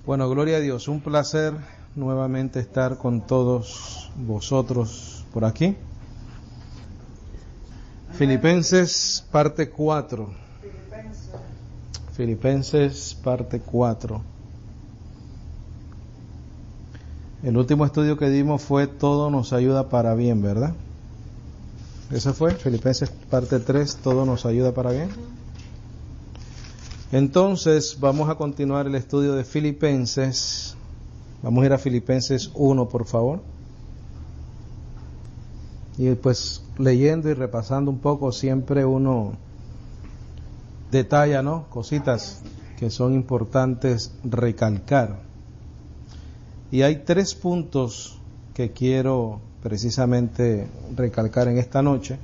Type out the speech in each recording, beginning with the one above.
Bueno, gloria a Dios, un placer nuevamente estar con todos vosotros por aquí. Filipenses parte 4. Filipenses parte 4. El último estudio que dimos fue todo nos ayuda para bien, ¿verdad? Ese fue, Filipenses parte 3, todo nos ayuda para bien. Entonces vamos a continuar el estudio de Filipenses. Vamos a ir a Filipenses 1, por favor. Y pues leyendo y repasando un poco, siempre uno detalla, ¿no? Cositas que son importantes recalcar. Y hay 3 puntos que quiero precisamente recalcar en esta noche.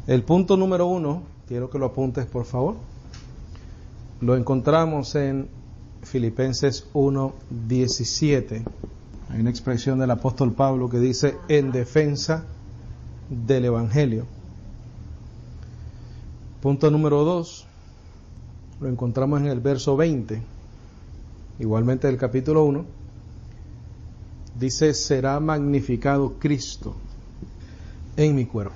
El punto número 1, quiero que lo apuntes por favor. Lo encontramos en Filipenses 1:17. Hay una expresión del apóstol Pablo que dice en defensa del Evangelio. Punto número 2, lo encontramos en el verso 20, igualmente del capítulo 1. Dice, será magnificado Cristo en mi cuerpo.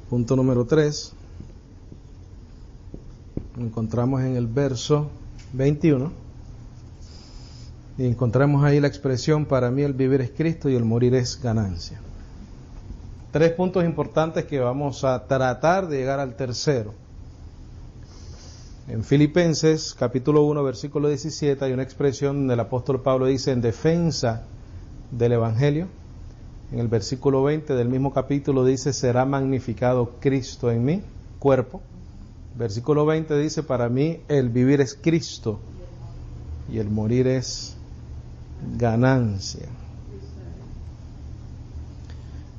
Punto número 3, lo encontramos en el verso 21 y encontramos ahí la expresión, para mí el vivir es Cristo y el morir es ganancia. 3 puntos importantes que vamos a tratar de llegar al tercero. En Filipenses capítulo 1 versículo 17 hay una expresión donde el apóstol Pablo dice en defensa del Evangelio. En el versículo 20 del mismo capítulo dice será magnificado Cristo en mi cuerpo. Versículo 20 dice, para mí el vivir es Cristo y el morir es ganancia.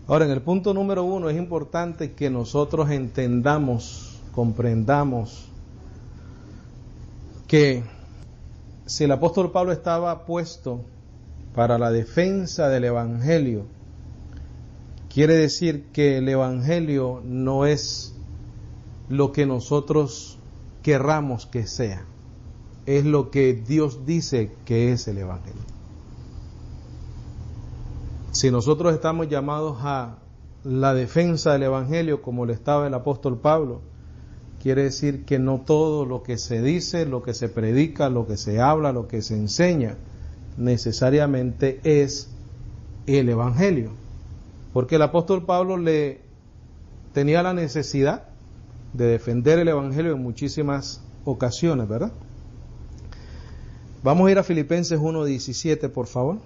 Ahora, en el punto número 1 es importante que nosotros entendamos, comprendamos que si el apóstol Pablo estaba puesto para la defensa del Evangelio, quiere decir que el Evangelio no es lo que nosotros querramos que sea, es lo que Dios dice que es el Evangelio. Si nosotros estamos llamados a la defensa del Evangelio como lo estaba el apóstol Pablo, quiere decir que no todo lo que se dice, lo que se predica, lo que se habla, lo que se enseña, necesariamente es el Evangelio. Porque el apóstol Pablo tenía la necesidad de defender el Evangelio en muchísimas ocasiones, ¿verdad? Vamos a ir a Filipenses 1:17, por favor.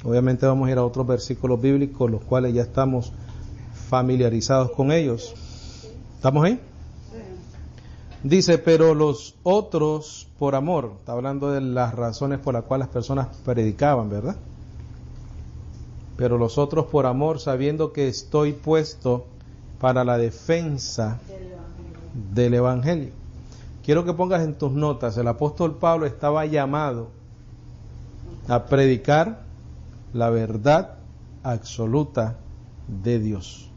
Obviamente vamos a ir a otros versículos bíblicos, los cuales ya estamos familiarizados con ellos. ¿Estamos ahí? Dice, pero los otros por amor, está hablando de las razones por las cuales las personas predicaban, ¿verdad? Pero los otros por amor, sabiendo que estoy puesto para la defensa del Evangelio. Quiero que pongas en tus notas, el apóstol Pablo estaba llamado a predicar la verdad absoluta de Dios.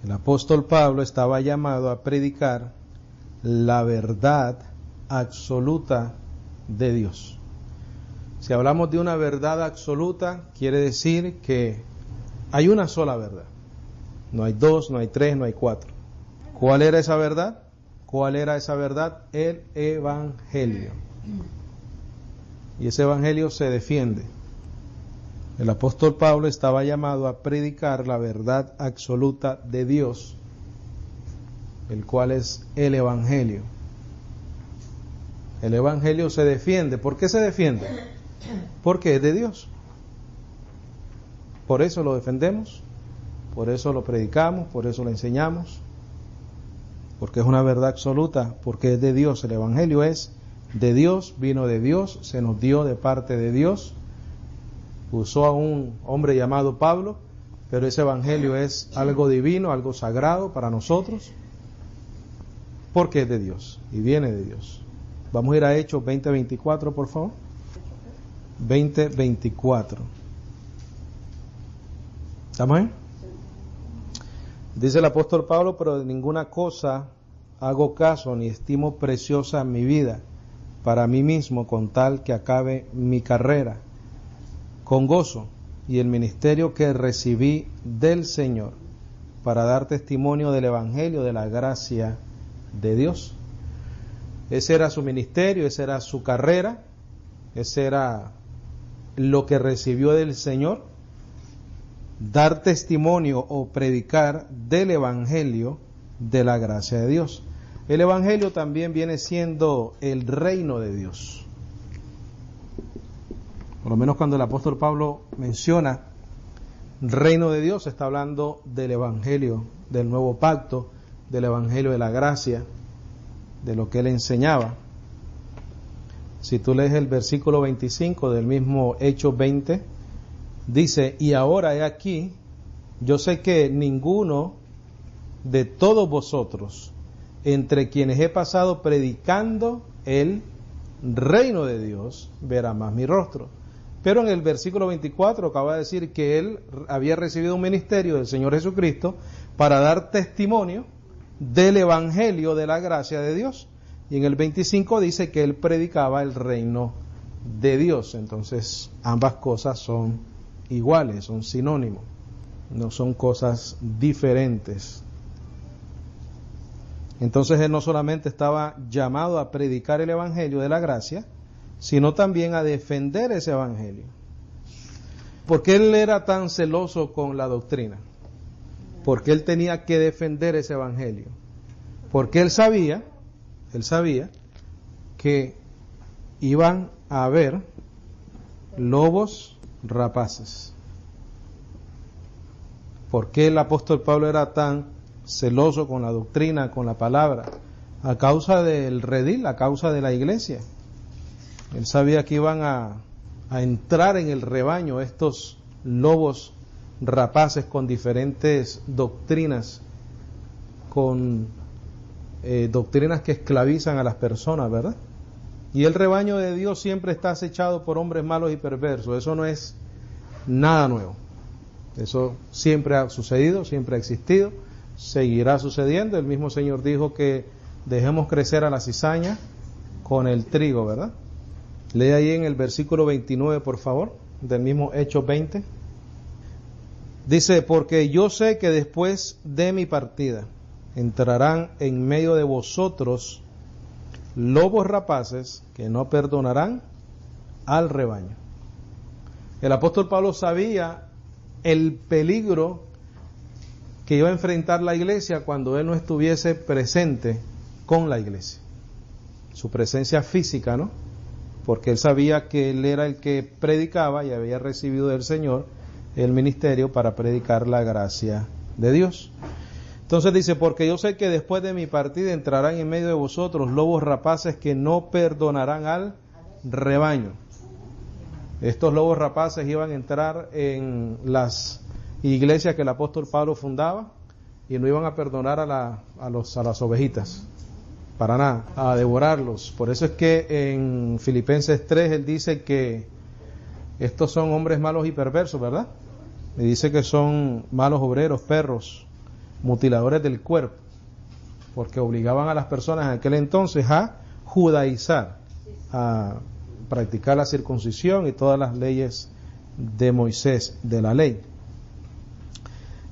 El apóstol Pablo estaba llamado a predicar la verdad absoluta de Dios. Si hablamos de una verdad absoluta, quiere decir que hay una sola verdad. No hay 2, no hay 3, no hay 4. ¿Cuál era esa verdad? ¿Cuál era esa verdad? El Evangelio. Y ese Evangelio se defiende. El apóstol Pablo estaba llamado a predicar la verdad absoluta de Dios, el cual es el Evangelio. El Evangelio se defiende. ¿Por qué se defiende? Porque es de Dios. Por eso lo defendemos, por eso lo predicamos, por eso lo enseñamos, porque es una verdad absoluta, porque es de Dios. El Evangelio es de Dios, vino de Dios, se nos dio de parte de Dios. Usó a un hombre llamado Pablo, pero ese Evangelio es algo divino, algo sagrado para nosotros, porque es de Dios y viene de Dios. Vamos a ir a Hechos 20:24, por favor. 20:24. ¿Estamos ahí? Dice el apóstol Pablo, pero de ninguna cosa hago caso ni estimo preciosa mi vida para mí mismo, con tal que acabe mi carrera con gozo y el ministerio que recibí del Señor, para dar testimonio del Evangelio de la gracia de Dios. Ese era su ministerio, esa era su carrera, ese era lo que recibió del Señor: dar testimonio o predicar del Evangelio de la gracia de Dios. El Evangelio también viene siendo el reino de Dios. Por lo menos cuando el apóstol Pablo menciona reino de Dios, está hablando del Evangelio del nuevo pacto, del Evangelio de la gracia, de lo que él enseñaba. Si tú lees el versículo 25 del mismo Hechos 20, dice: y ahora he aquí, yo sé que ninguno de todos vosotros, entre quienes he pasado predicando el reino de Dios, verá más mi rostro. Pero en el versículo 24 acaba de decir que él había recibido un ministerio del Señor Jesucristo para dar testimonio del Evangelio de la gracia de Dios. Y en el 25 dice que él predicaba el reino de Dios. Entonces ambas cosas son iguales, son sinónimos, no son cosas diferentes. Entonces él no solamente estaba llamado a predicar el Evangelio de la gracia, sino también a defender ese Evangelio. ¿Por qué él era tan celoso con la doctrina? Porque él tenía que defender ese Evangelio. Porque él sabía que iban a haber lobos rapaces. ¿Por qué el apóstol Pablo era tan celoso con la doctrina, con la palabra? A causa del redil, a causa de la iglesia. Él sabía que iban a entrar en el rebaño estos lobos rapaces con diferentes doctrinas, con doctrinas que esclavizan a las personas, ¿verdad? Y el rebaño de Dios siempre está acechado por hombres malos y perversos. Eso no es nada nuevo. Eso siempre ha sucedido, siempre ha existido, seguirá sucediendo. El mismo Señor dijo que dejemos crecer a la cizaña con el trigo, ¿verdad? Lee ahí en el versículo 29, por favor, del mismo Hechos 20. Dice: porque yo sé que después de mi partida entrarán en medio de vosotros lobos rapaces que no perdonarán al rebaño. El apóstol Pablo sabía el peligro que iba a enfrentar la iglesia cuando él no estuviese presente con la iglesia. Su presencia física, ¿no? Porque él sabía que él era el que predicaba y había recibido del Señor el ministerio para predicar la gracia de Dios. Entonces dice: porque yo sé que después de mi partida entrarán en medio de vosotros lobos rapaces que no perdonarán al rebaño. Estos lobos rapaces iban a entrar en las iglesias que el apóstol Pablo fundaba y no iban a perdonar a las ovejitas, para nada, a devorarlos. Por eso es que en Filipenses 3 él dice que estos son hombres malos y perversos, ¿verdad? Y dice que son malos obreros, perros, mutiladores del cuerpo, porque obligaban a las personas en aquel entonces a judaizar, a practicar la circuncisión y todas las leyes de Moisés, de la ley.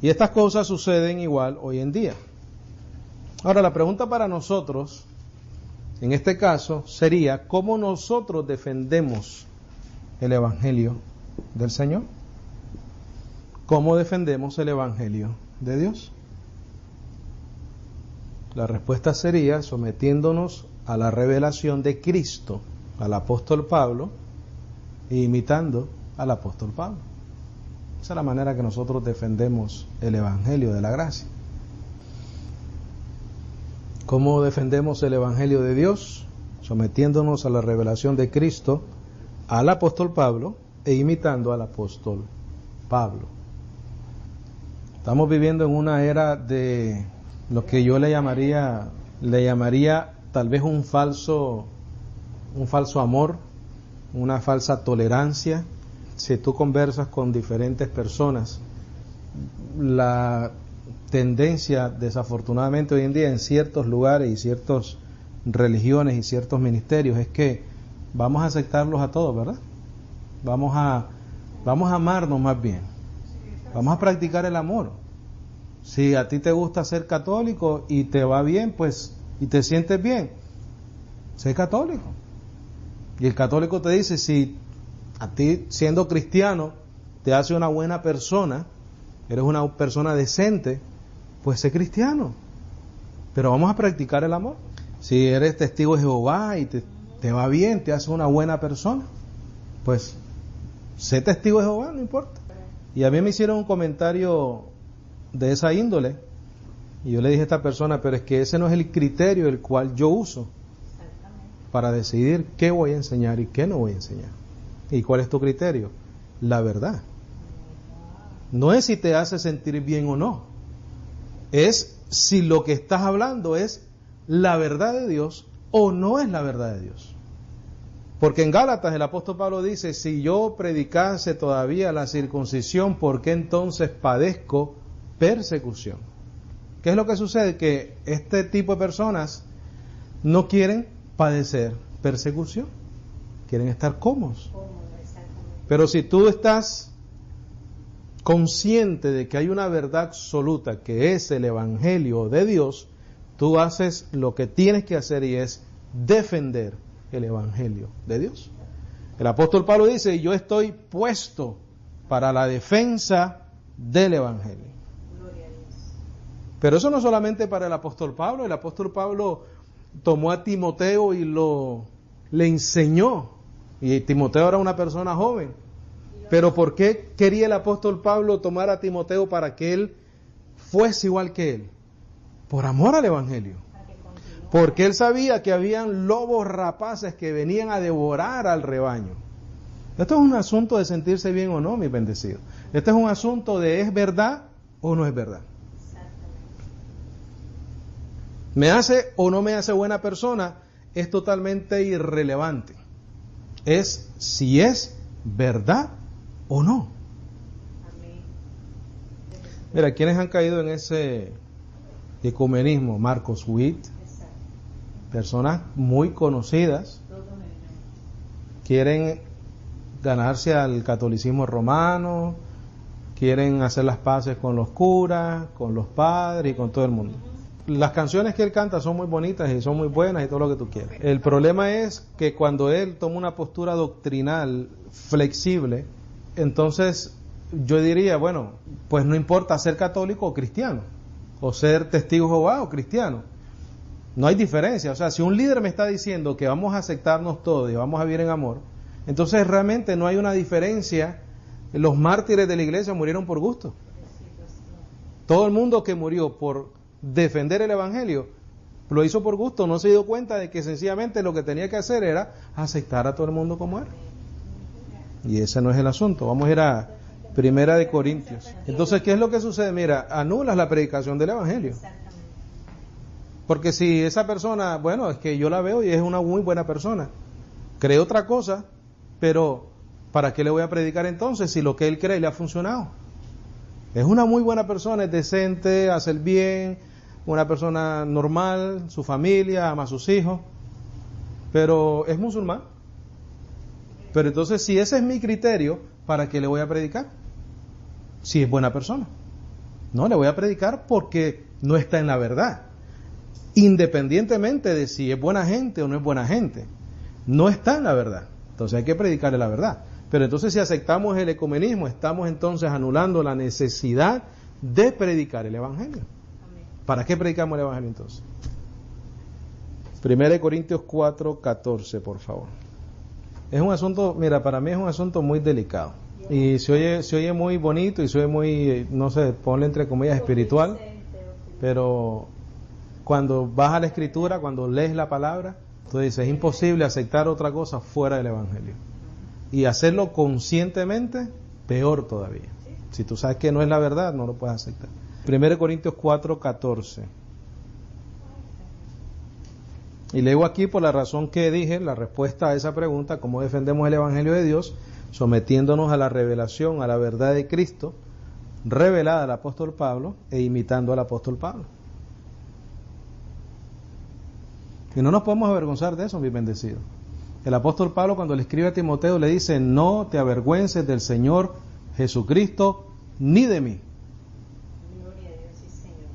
Y estas cosas suceden igual hoy en día. Ahora, la pregunta para nosotros, en este caso, sería: ¿cómo nosotros defendemos el Evangelio del Señor? ¿Cómo defendemos el Evangelio de Dios? La respuesta sería sometiéndonos a la revelación de Cristo, al apóstol Pablo, e imitando al apóstol Pablo. Esa es la manera que nosotros defendemos el Evangelio de la gracia. ¿Cómo defendemos el Evangelio de Dios? Sometiéndonos a la revelación de Cristo, al apóstol Pablo, e imitando al apóstol Pablo. Estamos viviendo en una era de lo que yo le llamaría tal vez un falso amor, una falsa tolerancia. Si tú conversas con diferentes personas, la tendencia, desafortunadamente hoy en día, en ciertos lugares y ciertas religiones y ciertos ministerios, es que vamos a aceptarlos a todos, ¿verdad? Vamos a amarnos más bien. Vamos a practicar el amor. Si a ti te gusta ser católico y te va bien, pues, y te sientes bien, sé católico. Y el católico te dice, si a ti, siendo cristiano, te hace una buena persona, eres una persona decente, pues sé cristiano. Pero vamos a practicar el amor. Si eres testigo de Jehová y te va bien, te hace una buena persona, pues sé testigo de Jehová, no importa. Y a mí me hicieron un comentario de esa índole, y yo le dije a esta persona, pero es que ese no es el criterio el cual yo uso para decidir qué voy a enseñar y qué no voy a enseñar. ¿Y cuál es tu criterio? La verdad. No es si te hace sentir bien o no, es si lo que estás hablando es la verdad de Dios o no es la verdad de Dios. Porque en Gálatas el apóstol Pablo dice, si yo predicase todavía la circuncisión, ¿por qué entonces padezco persecución? ¿Qué es lo que sucede? Que este tipo de personas no quieren padecer persecución, quieren estar cómodos. Pero si tú estás consciente de que hay una verdad absoluta que es el Evangelio de Dios, tú haces lo que tienes que hacer y es defender el Evangelio de Dios. El apóstol Pablo dice, yo estoy puesto para la defensa del Evangelio. Pero eso no solamente para el apóstol Pablo. El apóstol Pablo tomó a Timoteo y le enseñó. Y Timoteo era una persona joven. Pero ¿por qué quería el apóstol Pablo tomar a Timoteo para que él fuese igual que él? Por amor al Evangelio. Porque él sabía que habían lobos rapaces que venían a devorar al rebaño. Esto es un asunto de sentirse bien o no, mis bendecidos. Este es un asunto de ¿es verdad o no es verdad? ¿Me hace o no me hace buena persona? Es totalmente irrelevante. Es si es verdad o no. Mira, ¿quiénes han caído en ese ecumenismo? Marcos Witt, personas muy conocidas, quieren ganarse al catolicismo romano, quieren hacer las paces con los curas, con los padres y con todo el mundo. Las canciones que él canta son muy bonitas y son muy buenas y todo lo que tú quieras. El problema es que cuando él toma una postura doctrinal flexible, entonces yo diría, bueno, pues no importa ser católico o cristiano, o ser testigo de Jehová o cristiano. No hay diferencia. O sea, si un líder me está diciendo que vamos a aceptarnos todos y vamos a vivir en amor, entonces realmente no hay una diferencia. Los mártires de la iglesia murieron por gusto. Todo el mundo que murió por defender el Evangelio lo hizo por gusto, no se dio cuenta de que sencillamente lo que tenía que hacer era aceptar a todo el mundo como era. Y ese no es el asunto. Vamos a ir a Primera de Corintios. Entonces, ¿qué es lo que sucede? Mira, anulas la predicación del Evangelio. Porque si esa persona, bueno, es que yo la veo y es una muy buena persona, cree otra cosa, pero ¿para qué le voy a predicar entonces si lo que él cree le ha funcionado? Es una muy buena persona, es decente, hace el bien, una persona normal, su familia, ama a sus hijos, pero es musulmán. Pero entonces, si ese es mi criterio, ¿para qué le voy a predicar? Si es buena persona. No, le voy a predicar porque no está en la verdad. Independientemente de si es buena gente o no es buena gente, no está en la verdad. Entonces hay que predicarle la verdad. Pero entonces si aceptamos el ecumenismo, estamos entonces anulando la necesidad de predicar el Evangelio. ¿Para qué predicamos el Evangelio entonces? 1 Corintios 4:14, por favor. Es un asunto, mira, para mí es un asunto muy delicado. Y se oye muy bonito y se oye muy, no sé, ponle entre comillas espiritual, pero cuando vas a la Escritura, cuando lees la palabra, tú dices, es imposible aceptar otra cosa fuera del Evangelio. Y hacerlo conscientemente, peor todavía. Si tú sabes que no es la verdad, no lo puedes aceptar. 1 Corintios 4:14. Y leo aquí por la razón que dije, la respuesta a esa pregunta, cómo defendemos el Evangelio de Dios, sometiéndonos a la revelación, a la verdad de Cristo, revelada al apóstol Pablo e imitando al apóstol Pablo. Y no nos podemos avergonzar de eso, mi bendecido. El apóstol Pablo, cuando le escribe a Timoteo, le dice: no te avergüences del Señor Jesucristo ni de mí. Gloria a Dios, sí, Señor.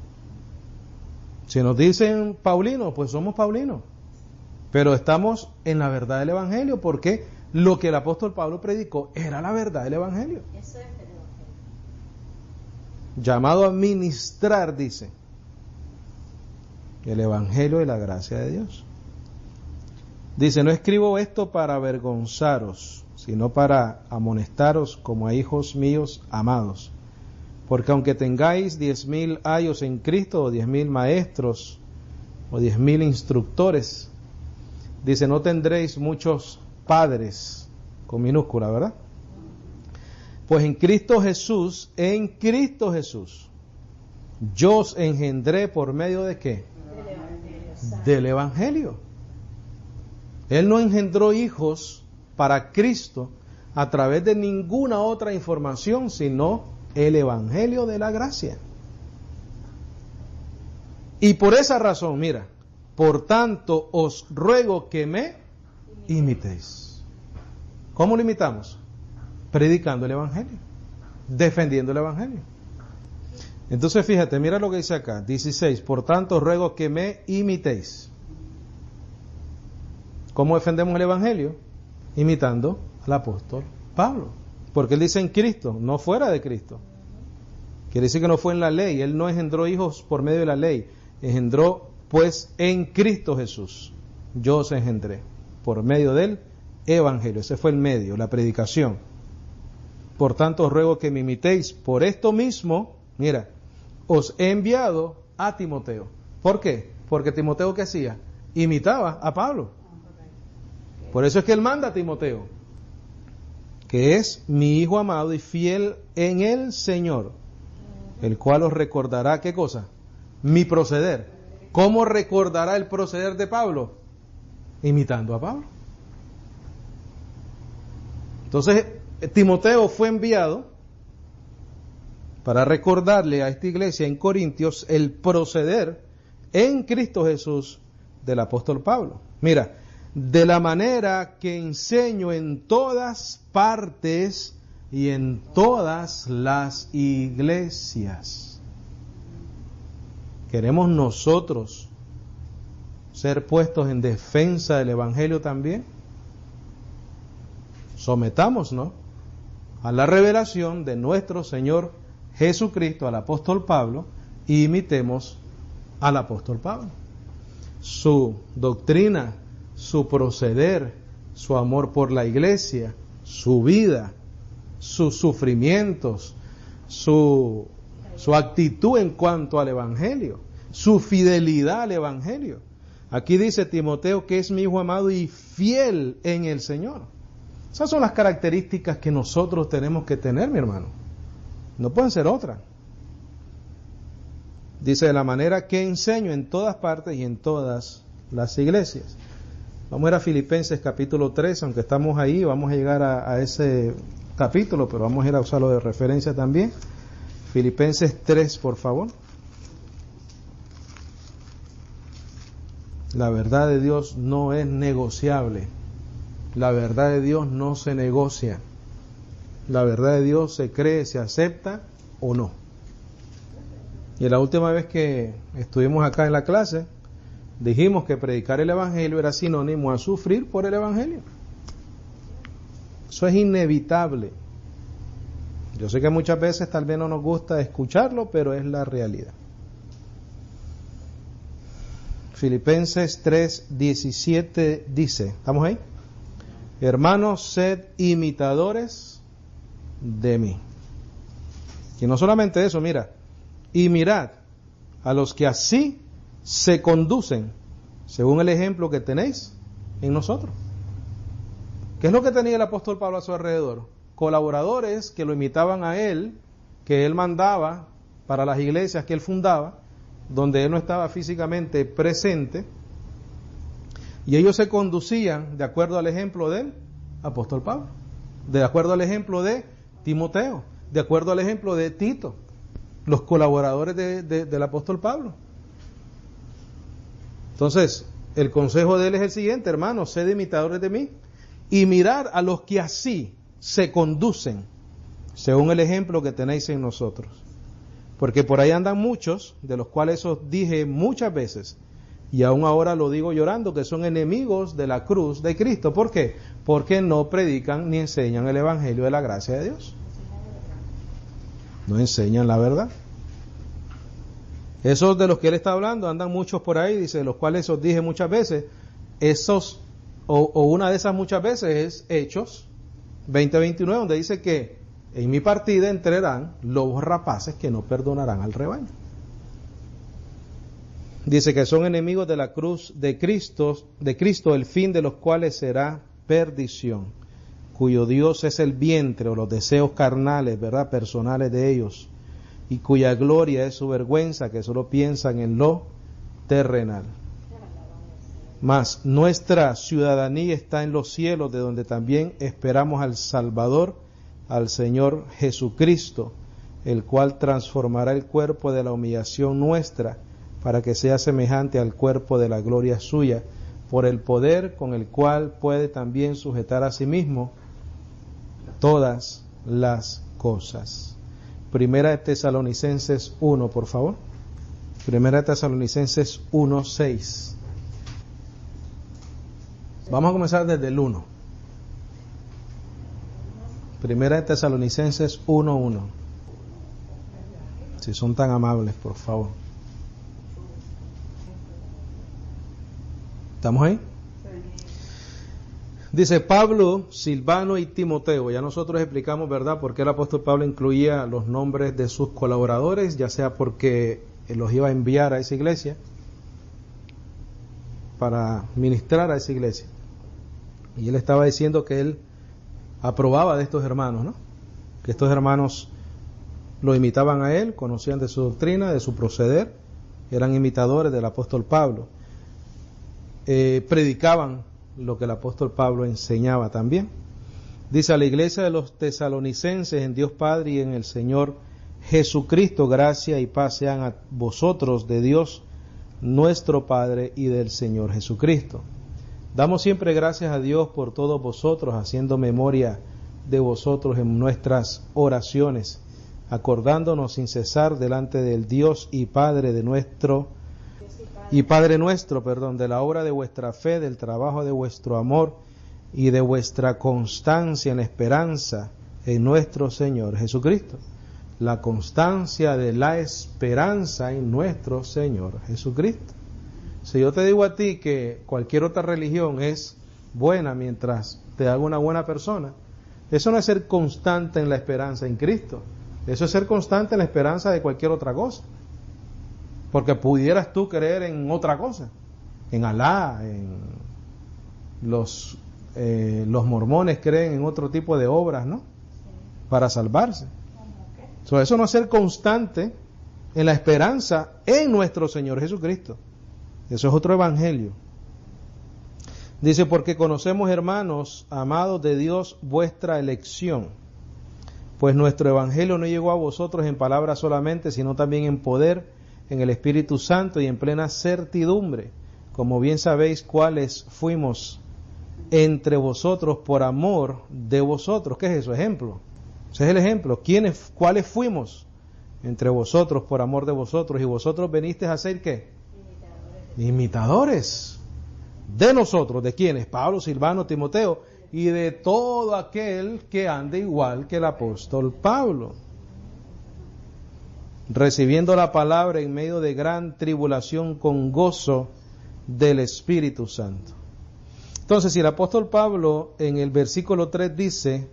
Si nos dicen paulinos, pues somos paulinos. Pero estamos en la verdad del Evangelio, porque lo que el apóstol Pablo predicó era la verdad del Evangelio. Eso es el Evangelio. Llamado a ministrar, dice, el Evangelio de la gracia de Dios. Dice: no escribo esto para avergonzaros, sino para amonestaros como a hijos míos amados. Porque aunque tengáis 10,000 ayos en Cristo, o 10,000 maestros, o 10,000 instructores, dice, no tendréis muchos padres, con minúscula, ¿verdad? Pues en Cristo Jesús, yo os engendré por medio de ¿qué? Del Evangelio. Él no engendró hijos para Cristo a través de ninguna otra información, sino el Evangelio de la gracia. Y por esa razón, mira, por tanto os ruego que me imitéis. ¿Cómo lo imitamos? Predicando el Evangelio, defendiendo el Evangelio. Entonces fíjate, mira lo que dice acá, 16, por tanto os ruego que me imitéis. ¿Cómo defendemos el Evangelio? Imitando al apóstol Pablo. Porque él dice en Cristo, no fuera de Cristo. Quiere decir que no fue en la ley. Él no engendró hijos por medio de la ley. Engendró pues en Cristo Jesús. Yo os engendré por medio del Evangelio. Ese fue el medio, la predicación. Por tanto os ruego que me imitéis. Por esto mismo, mira, os he enviado a Timoteo. ¿Por qué? Porque Timoteo, ¿qué hacía? Imitaba a Pablo. Por eso es que él manda a Timoteo, que es mi hijo amado y fiel en el Señor, el cual os recordará, ¿qué cosa? Mi proceder. ¿Cómo recordará el proceder de Pablo? Imitando a Pablo. Entonces, Timoteo fue enviado para recordarle a esta iglesia en Corintios el proceder en Cristo Jesús del apóstol Pablo. Mira, de la manera que enseño en todas partes y en todas las iglesias. ¿Queremos nosotros ser puestos en defensa del Evangelio también? Sometámonos a la revelación de nuestro Señor Jesucristo, al apóstol Pablo, y imitemos al apóstol Pablo. Su doctrina, su proceder, su amor por la iglesia, su vida, sus sufrimientos, su actitud en cuanto al Evangelio, su fidelidad al Evangelio. Aquí dice Timoteo que es mi hijo amado y fiel en el Señor. Esas son las características que nosotros tenemos que tener, mi hermano. No pueden ser otras. Dice, de la manera que enseño en todas partes y en todas las iglesias. Vamos a ir a Filipenses capítulo 3, aunque estamos ahí, vamos a llegar a ese capítulo, pero vamos a ir a usarlo de referencia también. Filipenses 3, por favor. La verdad de Dios no es negociable. La verdad de Dios no se negocia. La verdad de Dios se cree, se acepta o no. Y la última vez que estuvimos acá en la clase, dijimos que predicar el Evangelio era sinónimo a sufrir por el Evangelio. Eso es inevitable. Yo sé que muchas veces tal vez no nos gusta escucharlo, pero es la realidad. Filipenses 3:17 dice, ¿estamos ahí? Hermanos, sed imitadores de mí. Y no solamente eso, mira, y mirad a los que así se conducen según el ejemplo que tenéis en nosotros. ¿Qué es lo que tenía el apóstol Pablo a su alrededor? Colaboradores que lo imitaban a él, que él mandaba para las iglesias que él fundaba, donde él no estaba físicamente presente, y ellos se conducían de acuerdo al ejemplo del apóstol Pablo, de acuerdo al ejemplo de Timoteo, de acuerdo al ejemplo de Tito, los colaboradores del apóstol Pablo. Entonces, el consejo de él es el siguiente: hermanos, sed imitadores de mí y mirar a los que así se conducen, según el ejemplo que tenéis en nosotros. Porque por ahí andan muchos, de los cuales os dije muchas veces, y aún ahora lo digo llorando, que son enemigos de la cruz de Cristo. ¿Por qué? Porque no predican ni enseñan el evangelio de la gracia de Dios. No enseñan la verdad. Esos de los que él está hablando, andan muchos por ahí, dice, los cuales os dije muchas veces. Esos, o una de esas muchas veces es Hechos 20:29, donde dice que en mi partida entrarán lobos rapaces que no perdonarán al rebaño. Dice que son enemigos de la cruz de Cristo, el fin de los cuales será perdición, cuyo Dios es el vientre o los deseos carnales, ¿verdad?, personales de ellos, y cuya gloria es su vergüenza, que solo piensan en lo terrenal. Mas nuestra ciudadanía está en los cielos, de donde también esperamos al Salvador, al Señor Jesucristo, el cual transformará el cuerpo de la humillación nuestra, para que sea semejante al cuerpo de la gloria suya, por el poder con el cual puede también sujetar a sí mismo todas las cosas. Primera de Tesalonicenses 1, por favor. Primera de Tesalonicenses 1:6. Vamos a comenzar desde el 1. Primera de Tesalonicenses 1:1. Si son tan amables, por favor. ¿Estamos ahí? Dice Pablo, Silvano y Timoteo. Ya nosotros explicamos, ¿verdad?, por qué el apóstol Pablo incluía los nombres de sus colaboradores, ya sea porque los iba a enviar a esa iglesia para ministrar a esa iglesia. Y él estaba diciendo que él aprobaba de estos hermanos, ¿no? Que estos hermanos lo imitaban a él, conocían de su doctrina, de su proceder, eran imitadores del apóstol Pablo. Predicaban lo que el apóstol Pablo enseñaba también. Dice: a la iglesia de los tesalonicenses, en Dios Padre y en el Señor Jesucristo, gracia y paz sean a vosotros de Dios nuestro Padre y del Señor Jesucristo. Damos siempre gracias a Dios por todos vosotros, haciendo memoria de vosotros en nuestras oraciones, acordándonos sin cesar delante del Dios y Padre nuestro, de la obra de vuestra fe, del trabajo de vuestro amor y de vuestra constancia en la esperanza en nuestro Señor Jesucristo. La constancia de la esperanza en nuestro Señor Jesucristo. Si yo te digo a ti que cualquier otra religión es buena mientras te haga una buena persona, eso no es ser constante en la esperanza en Cristo. Eso es ser constante en la esperanza de cualquier otra cosa. Porque pudieras tú creer en otra cosa, en Alá, en los mormones creen en otro tipo de obras, ¿no? Para salvarse. Eso no es ser constante en la esperanza en nuestro Señor Jesucristo. Eso es otro evangelio. Dice: porque conocemos, hermanos, amados de Dios, vuestra elección, pues nuestro evangelio no llegó a vosotros en palabras solamente, sino también en poder, en el Espíritu Santo y en plena certidumbre, como bien sabéis cuáles fuimos entre vosotros por amor de vosotros. ¿Qué es eso? Ejemplo. Ese es el ejemplo. ¿Cuáles fuimos entre vosotros por amor de vosotros? Y vosotros venisteis a ser ¿qué? Imitadores de nosotros. ¿De quiénes? Pablo, Silvano, Timoteo, y de todo aquel que ande igual que el apóstol Pablo, recibiendo la palabra en medio de gran tribulación con gozo del Espíritu Santo. Entonces, si el apóstol Pablo en el versículo 3 dice: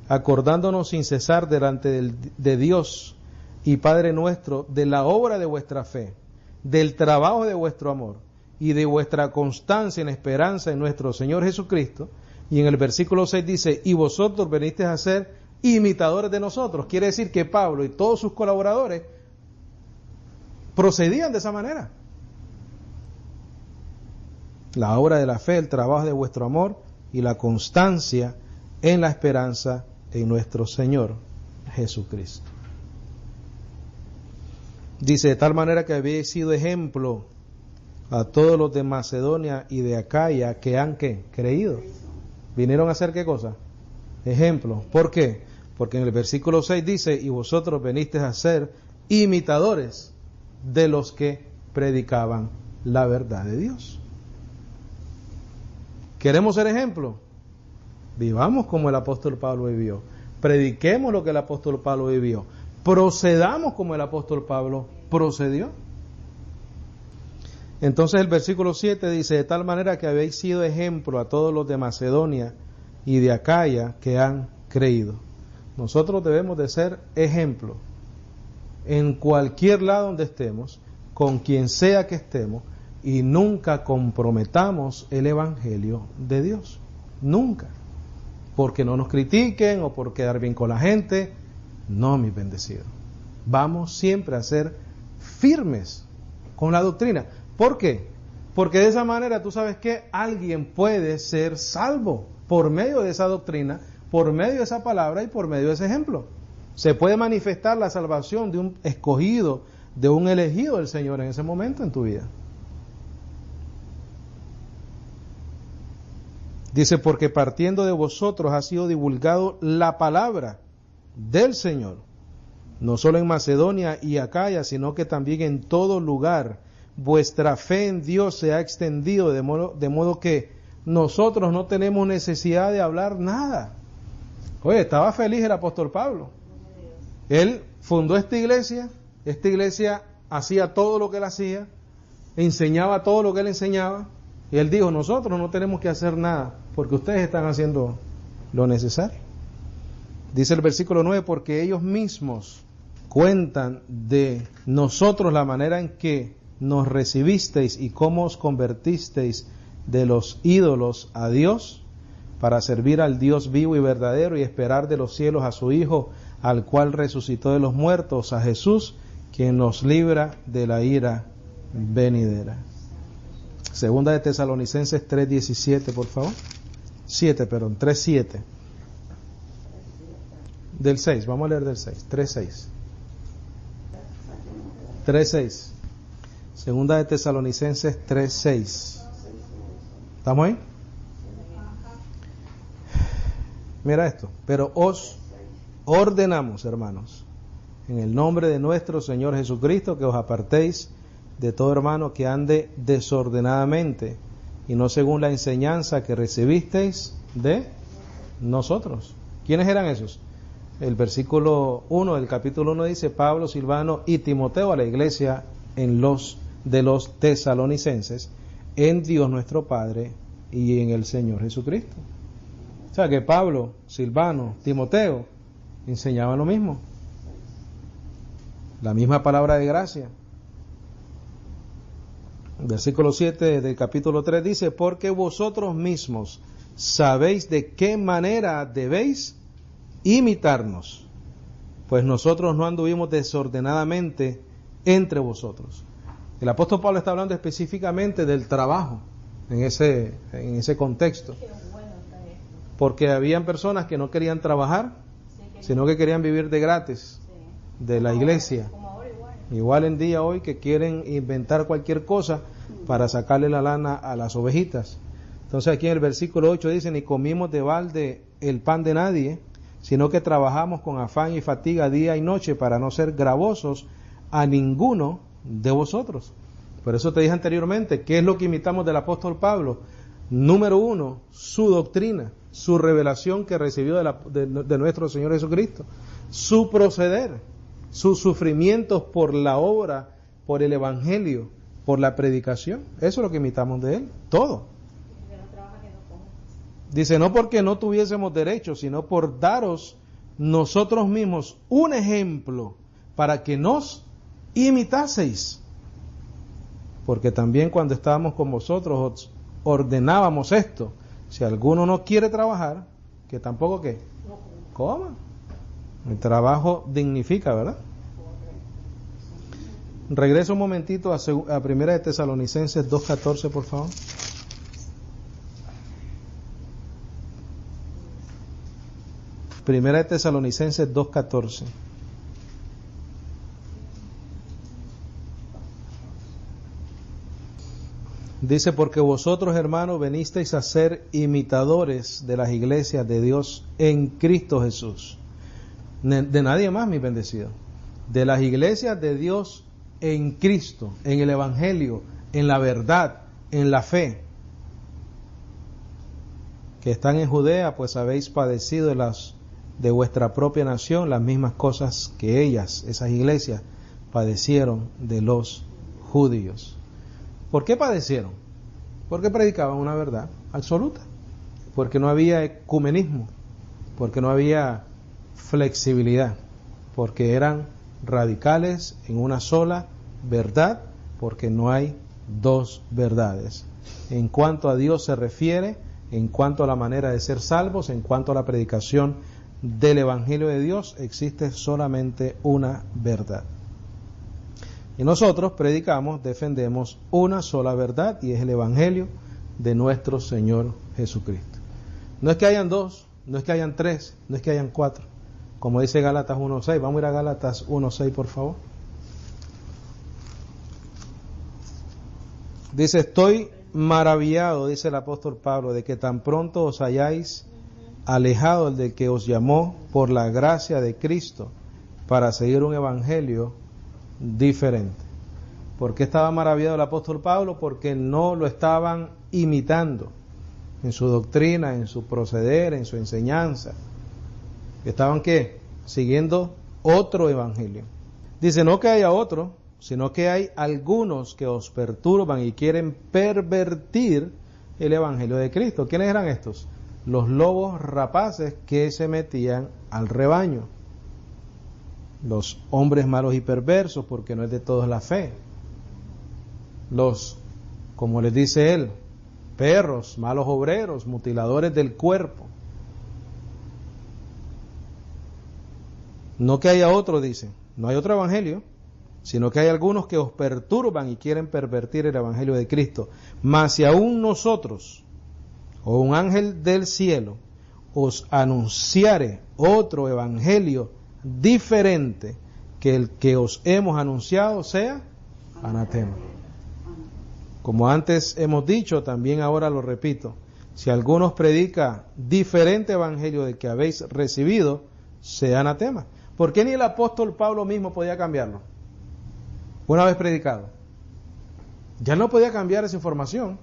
acordándonos sin cesar delante de Dios y Padre nuestro de la obra de vuestra fe, del trabajo de vuestro amor y de vuestra constancia en esperanza en nuestro Señor Jesucristo, y en el versículo 6 dice: y vosotros venisteis a ser imitadores de nosotros. Quiere decir que Pablo y todos sus colaboradores procedían de esa manera. La obra de la fe, el trabajo de vuestro amor y la constancia en la esperanza en nuestro Señor Jesucristo. Dice, de tal manera que habéis sido ejemplo a todos los de Macedonia y de Acaya que han ¿qué? Creído. ¿Vinieron a hacer qué cosa? Ejemplo. ¿Por qué? Porque en el versículo 6 dice, y vosotros venisteis a ser imitadores de los que predicaban la verdad de Dios. ¿Queremos ser ejemplo? Vivamos como el apóstol Pablo vivió. Prediquemos lo que el apóstol Pablo vivió. Procedamos como el apóstol Pablo procedió. Entonces el versículo 7 dice, de tal manera que habéis sido ejemplo a todos los de Macedonia y de Acaya que han creído. Nosotros debemos de ser ejemplo en cualquier lado donde estemos, con quien sea que estemos, y nunca comprometamos el evangelio de Dios. Nunca. Porque no nos critiquen o por quedar bien con la gente. No, mis bendecidos. Vamos siempre a ser firmes con la doctrina. ¿Por qué? Porque de esa manera tú sabes que alguien puede ser salvo por medio de esa doctrina, por medio de esa palabra y por medio de ese ejemplo. Se puede manifestar la salvación de un escogido, de un elegido del Señor en ese momento en tu vida. Dice, porque partiendo de vosotros ha sido divulgado la palabra del Señor, no solo en Macedonia y Acaya, sino que también en todo lugar. Vuestra fe en Dios se ha extendido de modo que nosotros no tenemos necesidad de hablar nada. Oye, estaba feliz el apóstol Pablo. Él fundó esta iglesia hacía todo lo que él hacía, enseñaba todo lo que él enseñaba, y él dijo, nosotros no tenemos que hacer nada, porque ustedes están haciendo lo necesario. Dice el versículo 9, porque ellos mismos cuentan de nosotros la manera en que nos recibisteis y cómo os convertisteis de los ídolos a Dios, para servir al Dios vivo y verdadero y esperar de los cielos a su Hijo, al cual resucitó de los muertos, a Jesús, quien nos libra de la ira venidera. Segunda de Tesalonicenses 3:17, por favor. 3:7. Del 6, vamos a leer del 6. 3:6. 3:6. Segunda de Tesalonicenses 3:6. ¿Estamos ahí? Mira esto. Pero os ordenamos, hermanos, en el nombre de nuestro Señor Jesucristo, que os apartéis de todo hermano que ande desordenadamente y no según la enseñanza que recibisteis de nosotros. ¿Quiénes eran esos? El versículo 1 del capítulo 1 dice, Pablo, Silvano y Timoteo a la iglesia de los tesalonicenses, en Dios nuestro Padre y en el Señor Jesucristo. O sea que Pablo, Silvano, Timoteo enseñaban lo mismo, la misma palabra de gracia. Versículo 7 del capítulo 3 dice, porque vosotros mismos sabéis de qué manera debéis imitarnos, pues nosotros no anduvimos desordenadamente entre vosotros. El apóstol Pablo está hablando específicamente del trabajo en ese contexto, porque habían personas que no querían trabajar, sino que querían vivir de gratis de la iglesia. Igual en día hoy que quieren inventar cualquier cosa para sacarle la lana a las ovejitas. Entonces aquí en el versículo 8 dice, ni comimos de balde el pan de nadie, sino que trabajamos con afán y fatiga día y noche para no ser gravosos a ninguno de vosotros. Por eso te dije anteriormente, ¿qué es lo que imitamos del apóstol Pablo? Número 1, su doctrina, su revelación que recibió de nuestro Señor Jesucristo, su proceder, sus sufrimientos por la obra, por el evangelio, por la predicación. Eso es lo que imitamos de él, todo. Dice, no porque no tuviésemos derecho, sino por daros nosotros mismos un ejemplo para que nos imitaseis. Porque también cuando estábamos con vosotros ordenábamos esto: si alguno no quiere trabajar, que tampoco ¿qué? Coma. El trabajo dignifica, ¿verdad? Regreso un momentito a Primera de Tesalonicenses 2:14, por favor. Primera de Tesalonicenses 2:14. Dice, porque vosotros, hermanos, venisteis a ser imitadores de las iglesias de Dios en Cristo Jesús. De nadie más, mis bendecidos. De las iglesias de Dios en Cristo, en el Evangelio, en la verdad, en la fe. Que están en Judea, pues habéis padecido de vuestra propia nación las mismas cosas que ellas, esas iglesias, padecieron de los judíos. ¿Por qué padecieron? Porque predicaban una verdad absoluta, porque no había ecumenismo, porque no había flexibilidad, porque eran radicales en una sola verdad, porque no hay dos verdades. En cuanto a Dios se refiere, en cuanto a la manera de ser salvos, en cuanto a la predicación del Evangelio de Dios, existe solamente una verdad. Y nosotros predicamos, defendemos una sola verdad, y es el Evangelio de nuestro Señor Jesucristo. No es que hayan dos, no es que hayan tres, no es que hayan cuatro. Como dice Gálatas 1:6, vamos a ir a Gálatas 1:6 por favor. Dice, estoy maravillado, dice el apóstol Pablo, de que tan pronto os hayáis alejado del que os llamó por la gracia de Cristo para seguir un evangelio diferente. ¿Por qué estaba maravillado el apóstol Pablo? Porque no lo estaban imitando en su doctrina, en su proceder, en su enseñanza. Estaban ¿qué? Siguiendo otro evangelio. Dice, no que haya otro, sino que hay algunos que os perturban y quieren pervertir el evangelio de Cristo. ¿Quiénes eran estos? Los lobos rapaces que se metían al rebaño. Los hombres malos y perversos, porque no es de todos la fe. Los, como les dice él, perros, malos obreros, mutiladores del cuerpo. No que haya otro, dice, no hay otro evangelio, sino que hay algunos que os perturban y quieren pervertir el evangelio de Cristo. Mas si aún nosotros, o un ángel del cielo, os anunciare otro evangelio diferente que el que os hemos anunciado, sea anatema. Como antes hemos dicho, también ahora lo repito, si alguno os predica diferente evangelio del que habéis recibido, sea anatema. ¿Por qué ni el apóstol Pablo mismo podía cambiarlo? Una vez predicado. Ya no podía cambiar esa información.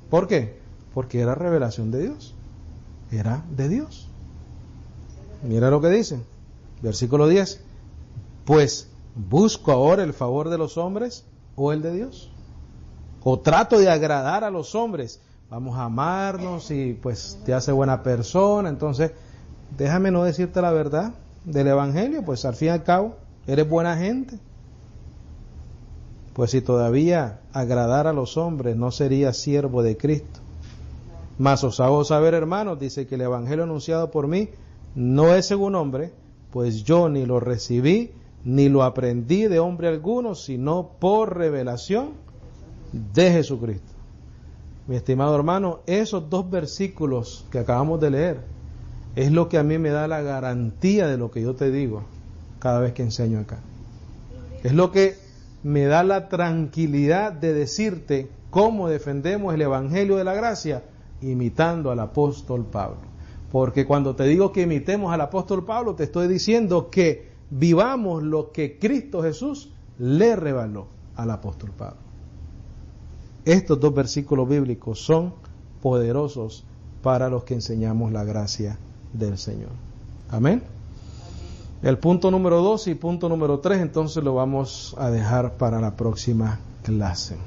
¿Por qué? Porque era revelación de Dios. Era de Dios. Mira lo que dice. Versículo 10. Pues, ¿busco ahora el favor de los hombres o el de Dios? ¿O trato de agradar a los hombres? Vamos a amarnos y pues te hace buena persona. Entonces, déjame no decirte la verdad del evangelio, pues al fin y al cabo, eres buena gente. Pues si todavía agradar a los hombres, no sería siervo de Cristo. Mas os hago saber, hermanos, dice que el evangelio anunciado por mí no es según hombre, pues yo ni lo recibí, ni lo aprendí de hombre alguno, sino por revelación de Jesucristo. Mi estimado hermano, esos dos versículos que acabamos de leer, es lo que a mí me da la garantía de lo que yo te digo cada vez que enseño acá. Es lo que me da la tranquilidad de decirte cómo defendemos el evangelio de la gracia, imitando al apóstol Pablo. Porque cuando te digo que imitemos al apóstol Pablo, te estoy diciendo que vivamos lo que Cristo Jesús le reveló al apóstol Pablo. Estos dos versículos bíblicos son poderosos para los que enseñamos la gracia del Señor. Amén. El punto número 2 y punto número 3 entonces lo vamos a dejar para la próxima clase.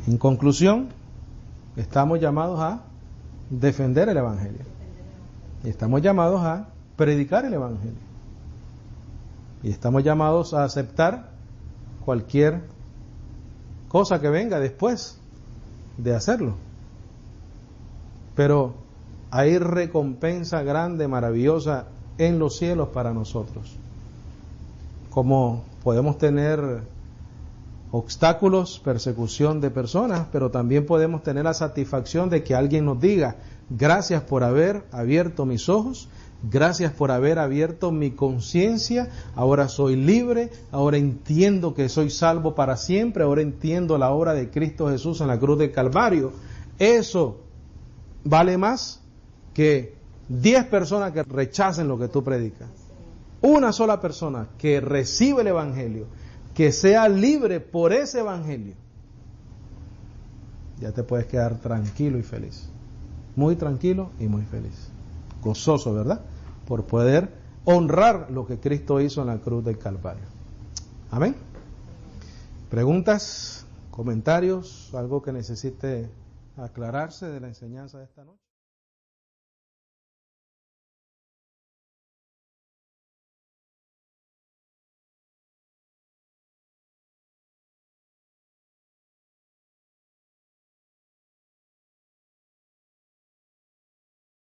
En conclusión, estamos llamados a defender el evangelio. Y estamos llamados a predicar el evangelio. Y estamos llamados a aceptar cualquier cosa que venga después de hacerlo. Pero hay recompensa grande, maravillosa en los cielos para nosotros. Como podemos tener obstáculos, persecución de personas, pero también podemos tener la satisfacción de que alguien nos diga, gracias por haber abierto mis ojos, gracias por haber abierto mi conciencia, ahora soy libre, ahora entiendo que soy salvo para siempre, ahora entiendo la obra de Cristo Jesús en la cruz del Calvario. Eso vale más que 10 personas que rechacen lo que tú predicas. Una sola persona que recibe el Evangelio, que sea libre por ese Evangelio, ya te puedes quedar tranquilo y feliz. Muy tranquilo y muy feliz. Gozoso, ¿verdad? Por poder honrar lo que Cristo hizo en la cruz del Calvario. Amén. ¿Preguntas? ¿Comentarios? ¿Algo que necesite aclararse de la enseñanza de esta noche?